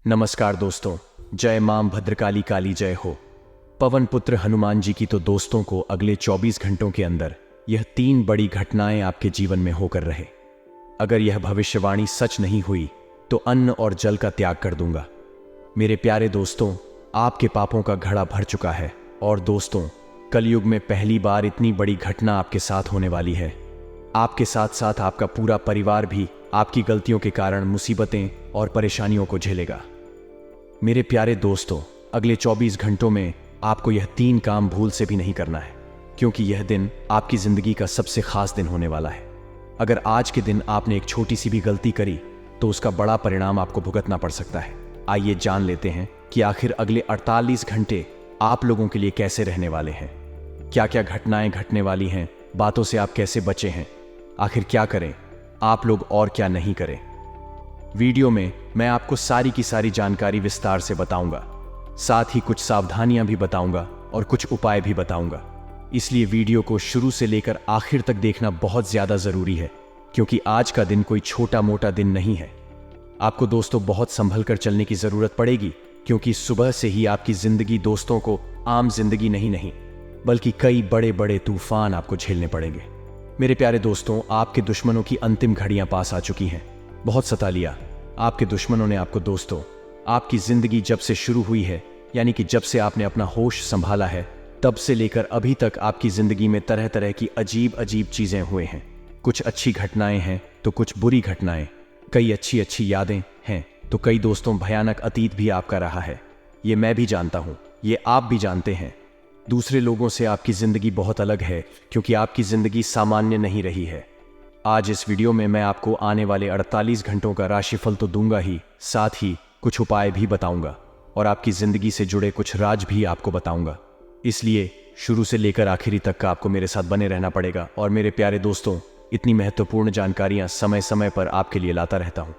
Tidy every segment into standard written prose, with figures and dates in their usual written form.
नमस्कार दोस्तों, जय मां भद्रकाली काली जय हो। पवन पुत्र हनुमान जी की तो दोस्तों को अगले 24 घंटों के अंदर यह 3 बड़ी घटनाएं आपके जीवन में होकर रहे। अगर यह भविष्यवाणी सच नहीं हुई तो अन्न और जल का त्याग कर दूंगा। मेरे प्यारे दोस्तों, आपके पापों का घड़ा भर चुका है और दोस्तों, कलयुग में पहली बार इतनी बड़ी घटना आपके साथ होने वाली है। आपके साथ साथ आपका पूरा परिवार भी आपकी गलतियों के कारण मुसीबतें और परेशानियों को झेलेगा। मेरे प्यारे दोस्तों, अगले 24 घंटों में आपको यह 3 काम भूल से भी नहीं करना है, क्योंकि यह दिन आपकी जिंदगी का सबसे खास दिन होने वाला है। अगर आज के दिन आपने एक छोटी सी भी गलती करी तो उसका बड़ा परिणाम आपको भुगतना पड़ सकता है। आइए जान लेते हैं कि आखिर अगले 48 घंटे आप लोगों के लिए कैसे रहने वाले हैं। क्या क्या घटनाएं घटने वाली हैं, बातों से आप कैसे बचे हैं, आखिर क्या करें आप लोग और क्या नहीं करें। वीडियो में मैं आपको सारी की सारी जानकारी विस्तार से बताऊंगा, साथ ही कुछ सावधानियां भी बताऊंगा और कुछ उपाय भी बताऊंगा। इसलिए वीडियो को शुरू से लेकर आखिर तक देखना बहुत ज्यादा जरूरी है, क्योंकि आज का दिन कोई छोटा मोटा दिन नहीं है। आपको दोस्तों बहुत संभल कर चलने की जरूरत पड़ेगी, क्योंकि सुबह से ही आपकी जिंदगी दोस्तों को आम जिंदगी नहीं बल्कि कई बड़े बड़े तूफान आपको झेलने पड़ेंगे। मेरे प्यारे दोस्तों, आपके दुश्मनों की अंतिम घड़ियां पास आ चुकी हैं। बहुत सता लिया आपके दुश्मनों ने आपको दोस्तों। आपकी जिंदगी जब से शुरू हुई है, यानी कि जब से आपने अपना होश संभाला है, तब से लेकर अभी तक आपकी जिंदगी में तरह तरह की अजीब अजीब चीजें हुए हैं। कुछ अच्छी घटनाएं हैं तो कुछ बुरी घटनाएं, कई अच्छी अच्छी यादें हैं तो कई दोस्तों भयानक अतीत भी आपका रहा है। ये मैं भी जानता हूं, ये आप भी जानते हैं। दूसरे लोगों से आपकी जिंदगी बहुत अलग है, क्योंकि आपकी जिंदगी सामान्य नहीं रही है। आज इस वीडियो में मैं आपको आने वाले 48 घंटों का राशिफल तो दूंगा ही, साथ ही कुछ उपाय भी बताऊंगा और आपकी जिंदगी से जुड़े कुछ राज भी आपको बताऊंगा। इसलिए शुरू से लेकर आखिरी तक का आपको मेरे साथ बने रहना पड़ेगा। और मेरे प्यारे दोस्तों, इतनी महत्वपूर्ण जानकारियां समय समय पर आपके लिए लाता रहता हूं,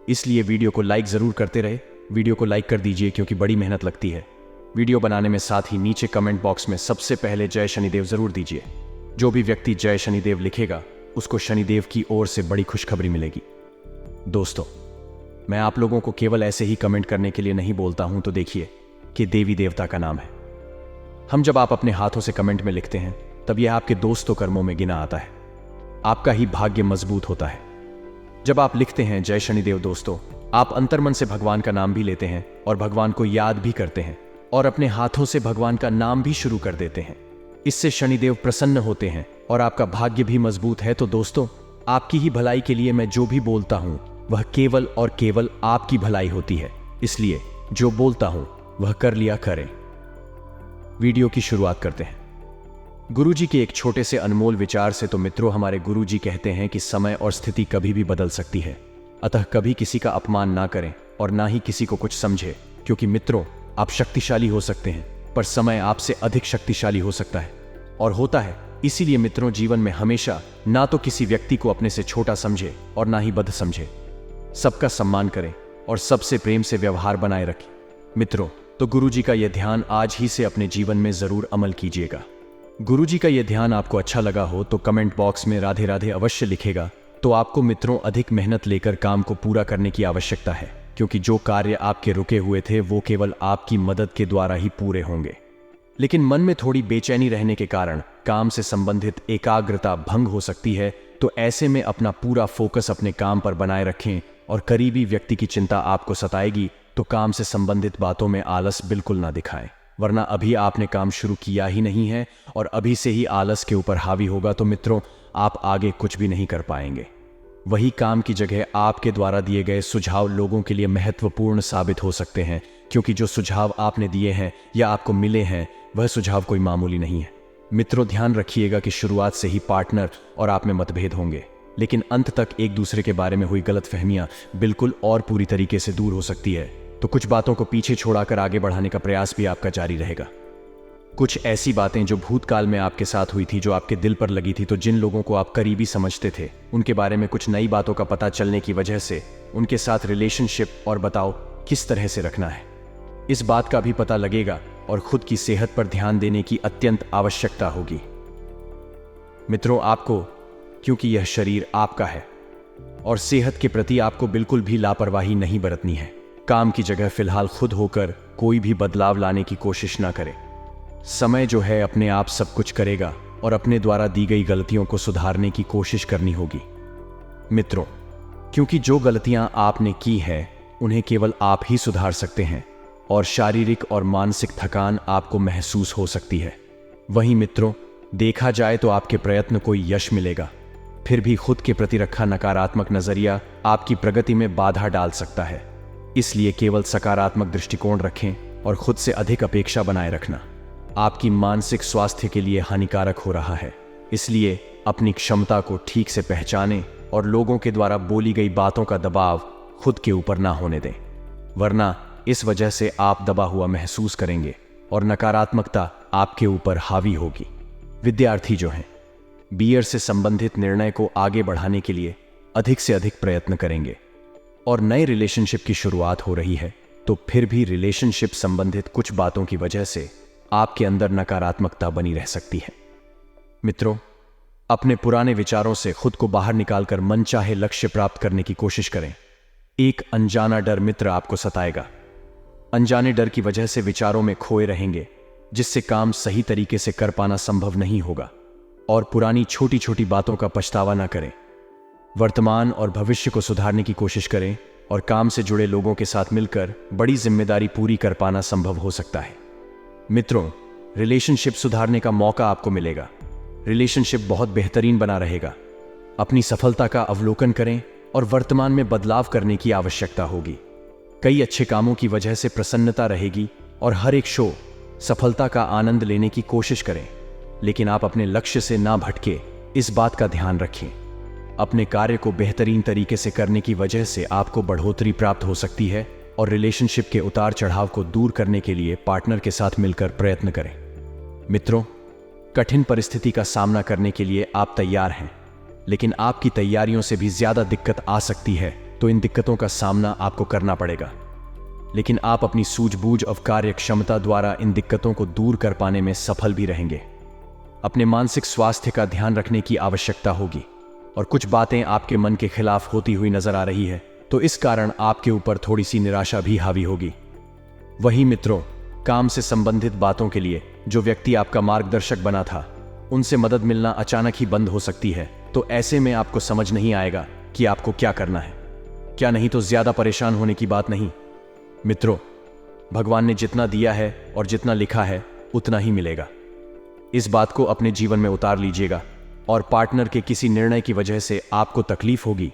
इसलिए वीडियो को लाइक जरूर करते रहे। वीडियो को लाइक कर दीजिए, क्योंकि बड़ी मेहनत लगती है वीडियो बनाने में। साथ ही नीचे कमेंट बॉक्स में सबसे पहले जय शनिदेव जरूर दीजिए। जो भी व्यक्ति जय शनिदेव लिखेगा उसको शनिदेव की ओर से बड़ी खुशखबरी मिलेगी। दोस्तों, मैं आप लोगों को केवल ऐसे ही कमेंट करने के लिए नहीं बोलता हूं, तो देखिए कि देवी देवता का नाम है। जब आप अपने हाथों से कमेंट में लिखते हैं, तब यह आपके दोस्तों कर्मों में गिना आता है। आपका ही भाग्य मजबूत होता है। जब आप लिखते हैं जय शनिदेव दोस्तों, आप अंतर्मन से भगवान का नाम भी लेते हैं और भगवान को याद भी करते हैं और अपने हाथों से भगवान का नाम भी शुरू कर देते हैं। इससे शनिदेव प्रसन्न होते हैं और आपका भाग्य भी मजबूत है। तो दोस्तों, आपकी ही भलाई के लिए मैं जो भी बोलता हूं वह केवल और केवल आपकी भलाई होती है। इसलिए जो बोलता हूं वह कर लिया करें। वीडियो की शुरुआत करते हैं गुरुजी के एक छोटे से अनमोल विचार से। तो मित्रों, हमारे गुरुजी कहते हैं कि समय और स्थिति कभी भी बदल सकती है, अतः कभी किसी का अपमान ना करें और ना ही किसी को कुछ समझे, क्योंकि मित्रों, आप शक्तिशाली हो सकते हैं पर समय आपसे अधिक शक्तिशाली हो सकता है और होता है। इसीलिए मित्रों, जीवन में हमेशा ना तो किसी व्यक्ति को अपने से छोटा समझे और ना ही बद समझे। सबका सम्मान करें और सबसे प्रेम से व्यवहार बनाए रखें। मित्रों, तो गुरुजी का यह ध्यान आज ही से अपने जीवन में जरूर अमल कीजिएगा। गुरुजी का यह ध्यान आपको अच्छा लगा हो तो कमेंट बॉक्स में राधे राधे अवश्य लिखेगा। तो आपको मित्रों अधिक मेहनत लेकर काम को पूरा करने की आवश्यकता है, क्योंकि जो कार्य आपके रुके हुए थे वो केवल आपकी मदद के द्वारा ही पूरे होंगे। लेकिन मन में थोड़ी बेचैनी रहने के कारण काम से संबंधित एकाग्रता भंग हो सकती है। तो ऐसे में अपना पूरा फोकस अपने काम पर बनाए रखें और करीबी व्यक्ति की चिंता आपको सताएगी तो काम से संबंधित बातों में आलस बिल्कुल ना दिखाएं, वरना अभी आपने काम शुरू किया ही नहीं है और अभी से ही आलस के ऊपर हावी होगा तो मित्रों, आप आगे कुछ भी नहीं कर पाएंगे। वही काम की जगह आपके द्वारा दिए गए सुझाव लोगों के लिए महत्वपूर्ण साबित हो सकते हैं, क्योंकि जो सुझाव आपने दिए हैं या आपको मिले हैं वह सुझाव कोई मामूली नहीं है। मित्रों, ध्यान रखिएगा कि शुरुआत से ही पार्टनर और आप में मतभेद होंगे, लेकिन अंत तक एक दूसरे के बारे में हुई गलतफहमियां बिल्कुल और पूरी तरीके से दूर हो सकती है। तो कुछ बातों को पीछे छोड़ाकर आगे बढ़ाने का प्रयास भी आपका जारी रहेगा। कुछ ऐसी बातें जो भूतकाल में आपके साथ हुई थी, जो आपके दिल पर लगी थी, तो जिन लोगों को आप करीबी समझते थे उनके बारे में कुछ नई बातों का पता चलने की वजह से उनके साथ रिलेशनशिप और बताओ किस तरह से रखना है, इस बात का भी पता लगेगा और खुद की सेहत पर ध्यान देने की अत्यंत आवश्यकता होगी। मित्रों, आपको, क्योंकि यह शरीर आपका है और सेहत के प्रति आपको बिल्कुल भी लापरवाही नहीं बरतनी है। काम की जगह फिलहाल खुद होकर कोई भी बदलाव लाने की कोशिश ना करें। समय जो है अपने आप सब कुछ करेगा और अपने द्वारा दी गई गलतियों को सुधारने की कोशिश करनी होगी। मित्रों, क्योंकि जो गलतियां आपने की है उन्हें केवल आप ही सुधार सकते हैं और शारीरिक और मानसिक थकान आपको महसूस हो सकती है। वहीं मित्रों, देखा जाए तो आपके प्रयत्न को यश मिलेगा, फिर भी खुद के प्रति रखा नकारात्मक नजरिया आपकी प्रगति में बाधा डाल सकता है। इसलिए केवल सकारात्मक दृष्टिकोण रखें और खुद से अधिक अपेक्षा बनाए रखना आपकी मानसिक स्वास्थ्य के लिए हानिकारक हो रहा है। इसलिए अपनी क्षमता को ठीक से पहचानें और लोगों के द्वारा बोली गई बातों का दबाव खुद के ऊपर ना होने दें, वरना इस वजह से आप दबा हुआ महसूस करेंगे और नकारात्मकता आपके ऊपर हावी होगी। विद्यार्थी जो हैं, बीएड से संबंधित निर्णय को आगे बढ़ाने के लिए अधिक से अधिक प्रयत्न करेंगे और नए रिलेशनशिप की शुरुआत हो रही है तो फिर भी रिलेशनशिप संबंधित कुछ बातों की वजह से आपके अंदर नकारात्मकता बनी रह सकती है। मित्रों, अपने पुराने विचारों से खुद को बाहर निकालकर मनचाहे लक्ष्य प्राप्त करने की कोशिश करें। एक अनजाना डर मित्र आपको सताएगा। अनजाने डर की वजह से विचारों में खोए रहेंगे, जिससे काम सही तरीके से कर पाना संभव नहीं होगा और पुरानी छोटी छोटी बातों का पछतावा ना करें। वर्तमान और भविष्य को सुधारने की कोशिश करें और काम से जुड़े लोगों के साथ मिलकर बड़ी जिम्मेदारी पूरी कर पाना संभव हो सकता है। मित्रों, रिलेशनशिप सुधारने का मौका आपको मिलेगा। रिलेशनशिप बहुत बेहतरीन बना रहेगा। अपनी सफलता का अवलोकन करें और वर्तमान में बदलाव करने की आवश्यकता होगी। कई अच्छे कामों की वजह से प्रसन्नता रहेगी और हर एक शो सफलता का आनंद लेने की कोशिश करें, लेकिन आप अपने लक्ष्य से ना भटके, इस बात का ध्यान रखें। अपने कार्य को बेहतरीन तरीके से करने की वजह से आपको बढ़ोतरी प्राप्त हो सकती है और रिलेशनशिप के उतार चढ़ाव को दूर करने के लिए पार्टनर के साथ मिलकर प्रयत्न करें। मित्रों, कठिन परिस्थिति का सामना करने के लिए आप तैयार हैं, लेकिन आपकी तैयारियों से भी ज्यादा दिक्कत आ सकती है, तो इन दिक्कतों का सामना आपको करना पड़ेगा। लेकिन आप अपनी सूझबूझ और कार्य क्षमता द्वारा इन दिक्कतों को दूर कर पाने में सफल भी रहेंगे। अपने मानसिक स्वास्थ्य का ध्यान रखने की आवश्यकता होगी और कुछ बातें आपके मन के खिलाफ होती हुई नजर आ रही है, तो इस कारण आपके ऊपर थोड़ी सी निराशा भी हावी होगी। वहीं मित्रों, काम से संबंधित बातों के लिए जो व्यक्ति आपका मार्गदर्शक बना था, उनसे मदद मिलना अचानक ही बंद हो सकती है, तो ऐसे में आपको समझ नहीं आएगा कि आपको क्या करना है। क्या नहीं तो ज्यादा परेशान होने की बात नहीं। मित्रों, भगवान ने जितना दिया है और जितना लिखा है उतना ही मिलेगा। इस बात को अपने जीवन में उतार लीजिएगा और पार्टनर के किसी निर्णय की वजह से आपको तकलीफ होगी,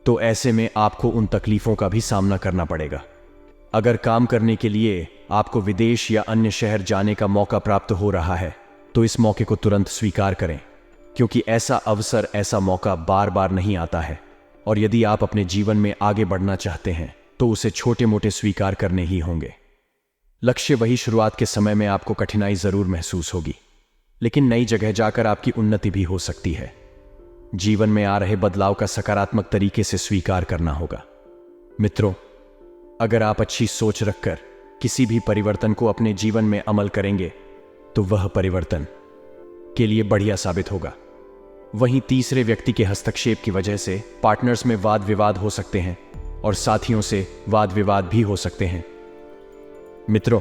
तो ऐसे में आपको उन तकलीफों का भी सामना करना पड़ेगा। अगर काम करने के लिए आपको विदेश या अन्य शहर जाने का मौका प्राप्त हो रहा है, तो इस मौके को तुरंत स्वीकार करें, क्योंकि ऐसा अवसर, ऐसा मौका बार बार नहीं आता है और यदि आप अपने जीवन में आगे बढ़ना चाहते हैं तो उसे छोटे मोटे स्वीकार करने ही होंगे। लक्ष्य वही, शुरुआत के समय में आपको कठिनाई जरूर महसूस होगी, लेकिन नई जगह जाकर आपकी उन्नति भी हो सकती है। जीवन में आ रहे बदलाव का सकारात्मक तरीके से स्वीकार करना होगा। मित्रों, अगर आप अच्छी सोच रखकर किसी भी परिवर्तन को अपने जीवन में अमल करेंगे तो वह परिवर्तन के लिए बढ़िया साबित होगा। वहीं तीसरे व्यक्ति के हस्तक्षेप की वजह से पार्टनर्स में वाद विवाद हो सकते हैं और साथियों से वाद विवाद भी हो सकते हैं। मित्रों,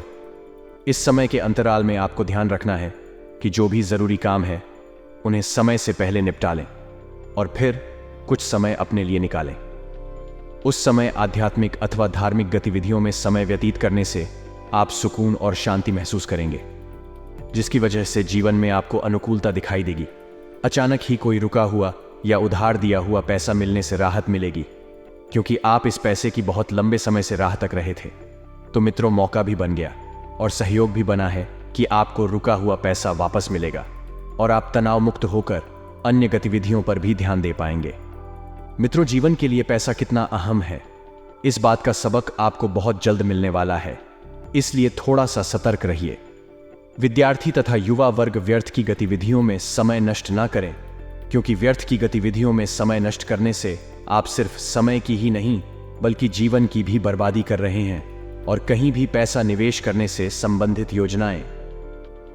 इस समय के अंतराल में आपको ध्यान रखना है कि जो भी जरूरी काम है उन्हें समय से पहले निपटा लें और फिर कुछ समय अपने लिए निकालें। उस समय आध्यात्मिक अथवा धार्मिक गतिविधियों में समय व्यतीत करने से आप सुकून और शांति महसूस करेंगे, जिसकी वजह से जीवन में आपको अनुकूलता दिखाई देगी। अचानक ही कोई रुका हुआ या उधार दिया हुआ पैसा मिलने से राहत मिलेगी, क्योंकि आप इस पैसे की बहुत लंबे समय से राह तक रहे थे। तो मित्रों, मौका भी बन गया और सहयोग भी बना है कि आपको रुका हुआ पैसा वापस मिलेगा और आप तनाव मुक्त होकर अन्य गतिविधियों पर भी ध्यान दे पाएंगे। मित्रों, जीवन के लिए पैसा कितना अहम है, इस बात का सबक आपको बहुत जल्द मिलने वाला है, इसलिए थोड़ा सा सतर्क रहिए। विद्यार्थी तथा युवा वर्ग व्यर्थ की गतिविधियों में समय नष्ट ना करें, क्योंकि व्यर्थ की गतिविधियों में समय नष्ट करने से आप सिर्फ समय की ही नहीं बल्कि जीवन की भी बर्बादी कर रहे हैं। और कहीं भी पैसा निवेश करने से संबंधित योजनाएं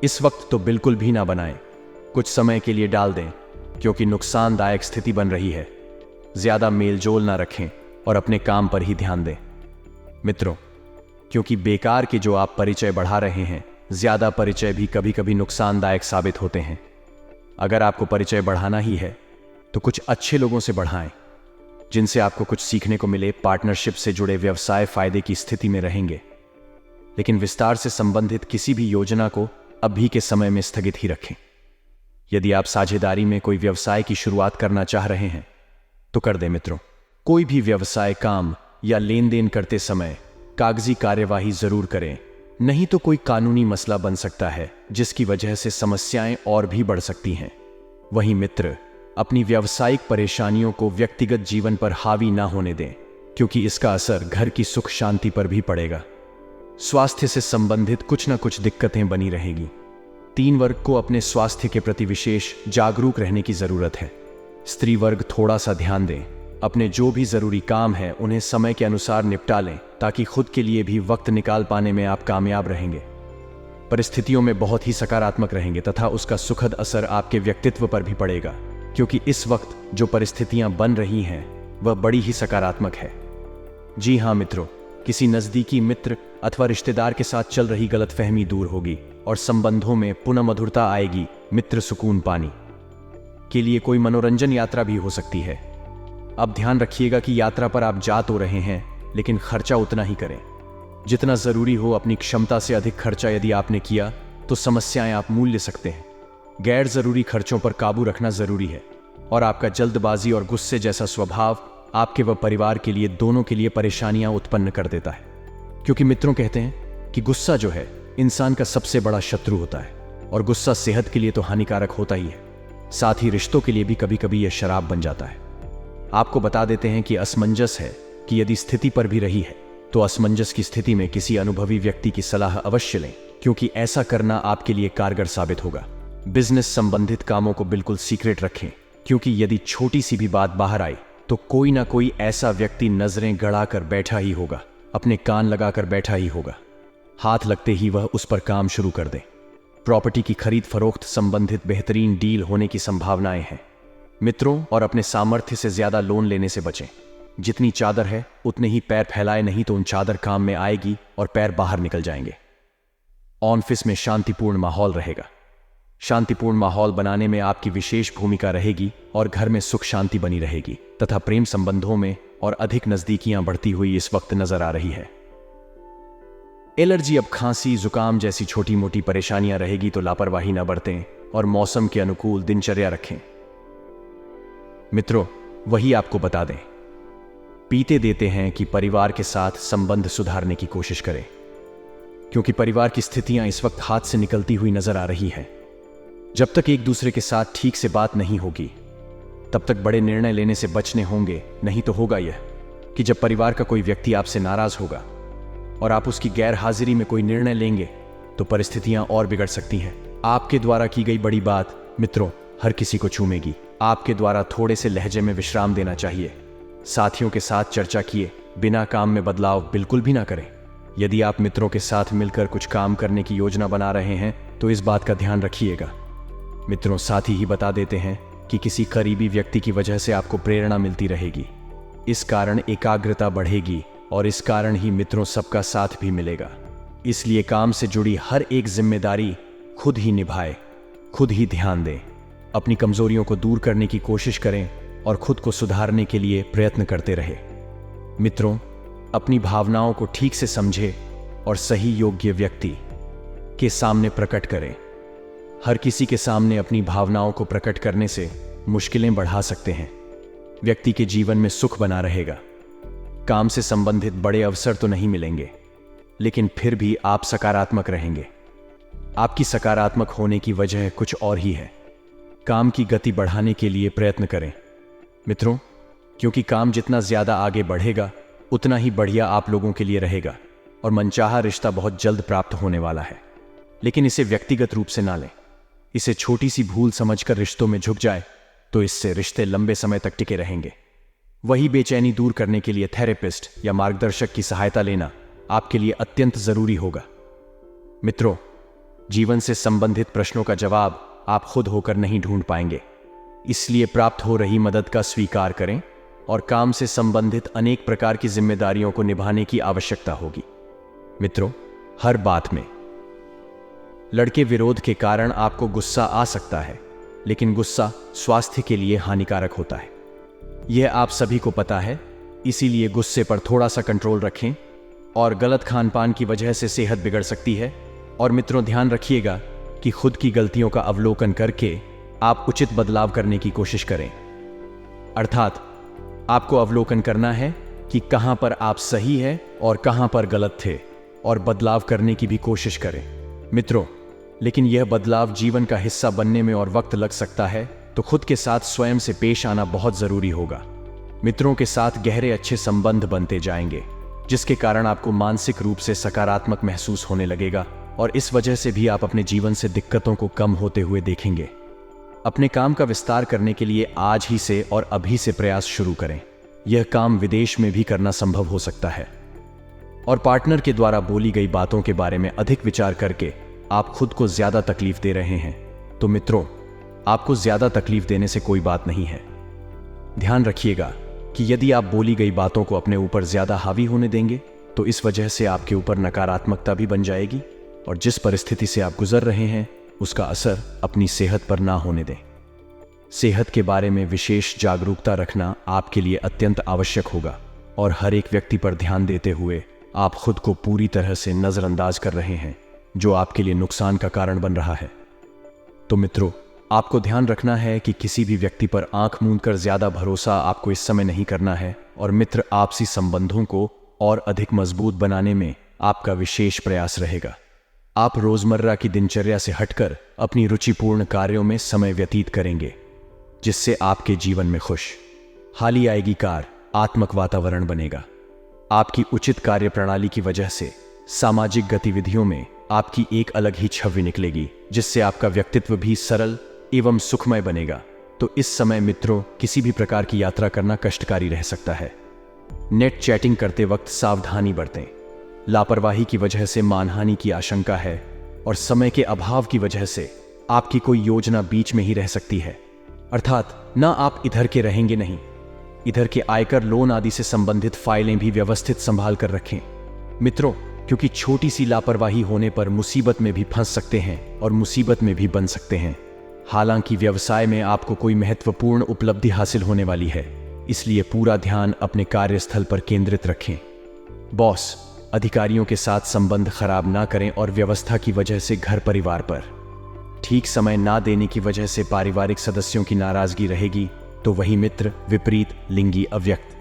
इस वक्त तो बिल्कुल भी ना बनाएं, कुछ समय के लिए डाल दें, क्योंकि नुकसानदायक स्थिति बन रही है। ज्यादा मेलजोल ना रखें और अपने काम पर ही ध्यान दें। मित्रों, क्योंकि बेकार के जो आप परिचय बढ़ा रहे हैं, ज्यादा परिचय भी कभी कभी नुकसानदायक साबित होते हैं। अगर आपको परिचय बढ़ाना ही है तो कुछ अच्छे लोगों से बढ़ाएं, जिनसे आपको कुछ सीखने को मिले। पार्टनरशिप से जुड़े व्यवसाय फायदे की स्थिति में रहेंगे, लेकिन विस्तार से संबंधित किसी भी योजना को अभी के समय में स्थगित ही रखें। यदि आप साझेदारी में कोई व्यवसाय की शुरुआत करना चाह रहे हैं तो कर दें मित्रों। कोई भी व्यवसाय काम या लेन देन करते समय कागजी कार्यवाही जरूर करें, नहीं तो कोई कानूनी मसला बन सकता है, जिसकी वजह से समस्याएं और भी बढ़ सकती हैं। वहीं मित्र, अपनी व्यावसायिक परेशानियों को व्यक्तिगत जीवन पर हावी ना होने दें, क्योंकि इसका असर घर की सुख शांति पर भी पड़ेगा। स्वास्थ्य से संबंधित कुछ न कुछ दिक्कतें बनी रहेगी। 3 वर्ग को अपने स्वास्थ्य के प्रति विशेष जागरूक रहने की जरूरत है। स्त्री वर्ग थोड़ा सा ध्यान दें, अपने जो भी जरूरी काम है उन्हें समय के अनुसार निपटा लें, ताकि खुद के लिए भी वक्त निकाल पाने में आप कामयाब रहेंगे। परिस्थितियों में बहुत ही सकारात्मक रहेंगे तथा उसका सुखद असर आपके व्यक्तित्व पर भी पड़ेगा, क्योंकि इस वक्त जो परिस्थितियां बन रही हैं वह बड़ी ही सकारात्मक है। जी हाँ मित्रों, किसी नजदीकी मित्र अथवा रिश्तेदार के साथ चल रही गलतफहमी दूर होगी और संबंधों में पुनः मधुरता आएगी। मित्र सुकून पानी के लिए कोई मनोरंजन यात्रा भी हो सकती है। अब ध्यान रखिएगा कि यात्रा पर आप जा तो रहे हैं, लेकिन खर्चा उतना ही करें जितना जरूरी हो। अपनी क्षमता से अधिक खर्चा यदि आपने किया तो समस्याएं आप मूल ले सकते हैं। गैर जरूरी खर्चों पर काबू रखना जरूरी है, और आपका जल्दबाजी और गुस्से जैसा स्वभाव आपके व परिवार के लिए दोनों के लिए परेशानियां उत्पन्न कर देता है। क्योंकि मित्रों कहते हैं कि गुस्सा जो है इंसान का सबसे बड़ा शत्रु होता है, और गुस्सा सेहत के लिए तो हानिकारक होता ही है, साथ ही रिश्तों के लिए भी कभी कभी यह शराब बन जाता है। आपको बता देते हैं कि असमंजस है कि यदि स्थिति पर भी रही है तो असमंजस की स्थिति में किसी अनुभवी व्यक्ति की सलाह अवश्य लें, क्योंकि ऐसा करना आपके लिए कारगर साबित होगा। बिजनेस संबंधित कामों को बिल्कुल सीक्रेट रखें, क्योंकि यदि छोटी सी भी बात बाहर आई तो कोई ना कोई ऐसा व्यक्ति नजरें गड़ाकर बैठा ही होगा, अपने कान लगाकर बैठा ही होगा। हाथ लगते ही वह उस पर काम शुरू कर दे। प्रॉपर्टी की खरीद फरोख्त संबंधित बेहतरीन डील होने की संभावनाएं हैं मित्रों। और अपने सामर्थ्य से ज्यादा लोन लेने से बचें। जितनी चादर है उतने ही पैर फैलाए, नहीं तो उन चादर काम में आएगी और पैर बाहर निकल जाएंगे। ऑफिस में शांतिपूर्ण माहौल रहेगा। शांतिपूर्ण माहौल बनाने में आपकी विशेष भूमिका रहेगी और घर में सुख शांति बनी रहेगी, तथा प्रेम संबंधों में और अधिक नजदीकियां बढ़ती हुई इस वक्त नजर आ रही है। एलर्जी, अब खांसी जुकाम जैसी छोटी मोटी परेशानियां रहेगी तो लापरवाही न बरतें और मौसम के अनुकूल दिनचर्या रखें। मित्रों, वही आपको बता दें, पीते देते हैं कि परिवार के साथ संबंध सुधारने की कोशिश करें, क्योंकि परिवार की स्थितियां इस वक्त हाथ से निकलती हुई नजर आ रही हैं। जब तक एक दूसरे के साथ ठीक से बात नहीं होगी तब तक बड़े निर्णय लेने से बचने होंगे। नहीं तो होगा यह कि जब परिवार का कोई व्यक्ति आपसे नाराज होगा और आप उसकी गैर हाजिरी में कोई निर्णय लेंगे तो परिस्थितियां और बिगड़ सकती हैं। आपके द्वारा की गई बड़ी बात मित्रों हर किसी को चूमेगी। आपके द्वारा थोड़े से लहजे में विश्राम देना चाहिए। साथियों के साथ चर्चा किए बिना काम में बदलाव बिल्कुल भी ना करें। यदि आप मित्रों के साथ मिलकर कुछ काम करने की योजना बना रहे हैं तो इस बात का ध्यान रखिएगा। मित्रों, साथ ही बता देते हैं कि किसी करीबी व्यक्ति की वजह से आपको प्रेरणा मिलती रहेगी। इस कारण एकाग्रता बढ़ेगी और इस कारण ही मित्रों सबका साथ भी मिलेगा। इसलिए काम से जुड़ी हर एक जिम्मेदारी खुद ही निभाए, खुद ही ध्यान दें, अपनी कमजोरियों को दूर करने की कोशिश करें और खुद को सुधारने के लिए प्रयत्न करते रहे। मित्रों, अपनी भावनाओं को ठीक से समझे और सही योग्य व्यक्ति के सामने प्रकट करें। हर किसी के सामने अपनी भावनाओं को प्रकट करने से मुश्किलें बढ़ा सकते हैं। व्यक्ति के जीवन में सुख बना रहेगा। काम से संबंधित बड़े अवसर तो नहीं मिलेंगे, लेकिन फिर भी आप सकारात्मक रहेंगे। आपकी सकारात्मक होने की वजह कुछ और ही है। काम की गति बढ़ाने के लिए प्रयत्न करें मित्रों, क्योंकि काम जितना ज्यादा आगे बढ़ेगा उतना ही बढ़िया आप लोगों के लिए रहेगा और मनचाहा रिश्ता बहुत जल्द प्राप्त होने वाला है। लेकिन इसे व्यक्तिगत रूप से ना लें। इसे छोटी सी भूल समझकर रिश्तों में झुक जाए तो इससे रिश्ते लंबे समय तक टिके रहेंगे। वही बेचैनी दूर करने के लिए थेरेपिस्ट या मार्गदर्शक की सहायता लेना आपके लिए अत्यंत जरूरी होगा। मित्रों, जीवन से संबंधित प्रश्नों का जवाब आप खुद होकर नहीं ढूंढ पाएंगे, इसलिए प्राप्त हो रही मदद का स्वीकार करें और काम से संबंधित अनेक प्रकार की जिम्मेदारियों को निभाने की आवश्यकता होगी। मित्रों, हर बात में लड़के विरोध के कारण आपको गुस्सा आ सकता है, लेकिन गुस्सा स्वास्थ्य के लिए हानिकारक होता है। यह आप सभी को पता है, इसीलिए गुस्से पर थोड़ा सा कंट्रोल रखें और गलत खान पान की वजह से सेहत बिगड़ सकती है। और मित्रों, ध्यान रखिएगा कि खुद की गलतियों का अवलोकन करके आप उचित बदलाव करने की कोशिश करें। अर्थात आपको अवलोकन करना है कि कहां पर आप सही है और कहां पर गलत थे, और बदलाव करने की भी कोशिश करें। मित्रों, लेकिन यह बदलाव जीवन का हिस्सा बनने में और वक्त लग सकता है, तो खुद के साथ स्वयं से पेश आना बहुत जरूरी होगा। मित्रों के साथ गहरे अच्छे संबंध बनते जाएंगे, जिसके कारण आपको मानसिक रूप से सकारात्मक महसूस होने लगेगा, और इस वजह से भी आप अपने जीवन से दिक्कतों को कम होते हुए देखेंगे। अपने काम का विस्तार करने के लिए आज ही से और अभी से प्रयास शुरू करें। यह काम विदेश में भी करना संभव हो सकता है। और पार्टनर के द्वारा बोली गई बातों के बारे में अधिक विचार करके आप खुद को ज्यादा तकलीफ दे रहे हैं, तो मित्रों, आपको ज्यादा तकलीफ देने से कोई बात नहीं है। ध्यान रखिएगा कि यदि आप बोली गई बातों को अपने ऊपर ज्यादा हावी होने देंगे, तो इस वजह से आपके ऊपर नकारात्मकता भी बन जाएगी, और जिस परिस्थिति से आप गुजर रहे हैं उसका असर अपनी सेहत पर ना होने दें। सेहत के बारे में विशेष जागरूकता रखना आपके लिए अत्यंत आवश्यक होगा, और हर एक व्यक्ति पर ध्यान देते हुए आप खुद को पूरी तरह से नजरअंदाज कर रहे हैं, जो आपके लिए नुकसान का कारण बन रहा है। तो मित्रों, आपको ध्यान रखना है कि किसी भी व्यक्ति पर आंख मूंद कर ज्यादा भरोसा आपको इस समय नहीं करना है, और मित्र आपसी संबंधों को और अधिक मजबूत बनाने में आपका विशेष प्रयास रहेगा। आप रोजमर्रा की दिनचर्या से हटकर अपनी रुचिपूर्ण कार्यों में समय व्यतीत करेंगे, जिससे आपके जीवन में खुशहाली आएगी, आत्मक वातावरण बनेगा। आपकी उचित कार्य प्रणाली की वजह से सामाजिक गतिविधियों में आपकी एक अलग ही छवि निकलेगी, जिससे आपका व्यक्तित्व भी सरल एवं सुखमय बनेगा। तो इस समय मित्रों, किसी भी प्रकार की यात्रा करना कष्टकारी रह सकता है। नेट चैटिंग करते वक्त सावधानी बरतें। लापरवाही की वजह से मानहानि की आशंका है, और समय के अभाव की वजह से आपकी कोई योजना बीच में ही रह सकती है। अर्थात ना आप इधर के रहेंगे नहीं, इधर के आयकर, लोन आदि से संबंधित फाइलें भी व्यवस्थित संभाल कर रखें। मित्रों, क्योंकि छोटी सी लापरवाही होने पर मुसीबत में भी फंस सकते हैं और मुसीबत में भी बन सकते हैं। हालांकि व्यवसाय में आपको कोई महत्वपूर्ण उपलब्धि हासिल होने वाली है, इसलिए पूरा ध्यान अपने कार्यस्थल पर केंद्रित रखें। बॉस, अधिकारियों के साथ संबंध खराब ना करें, और व्यवस्था की वजह से घर परिवार पर ठीक समय ना देने की वजह से पारिवारिक सदस्यों की नाराजगी रहेगी। तो वही मित्र, विपरीत लिंगी अव्यक्त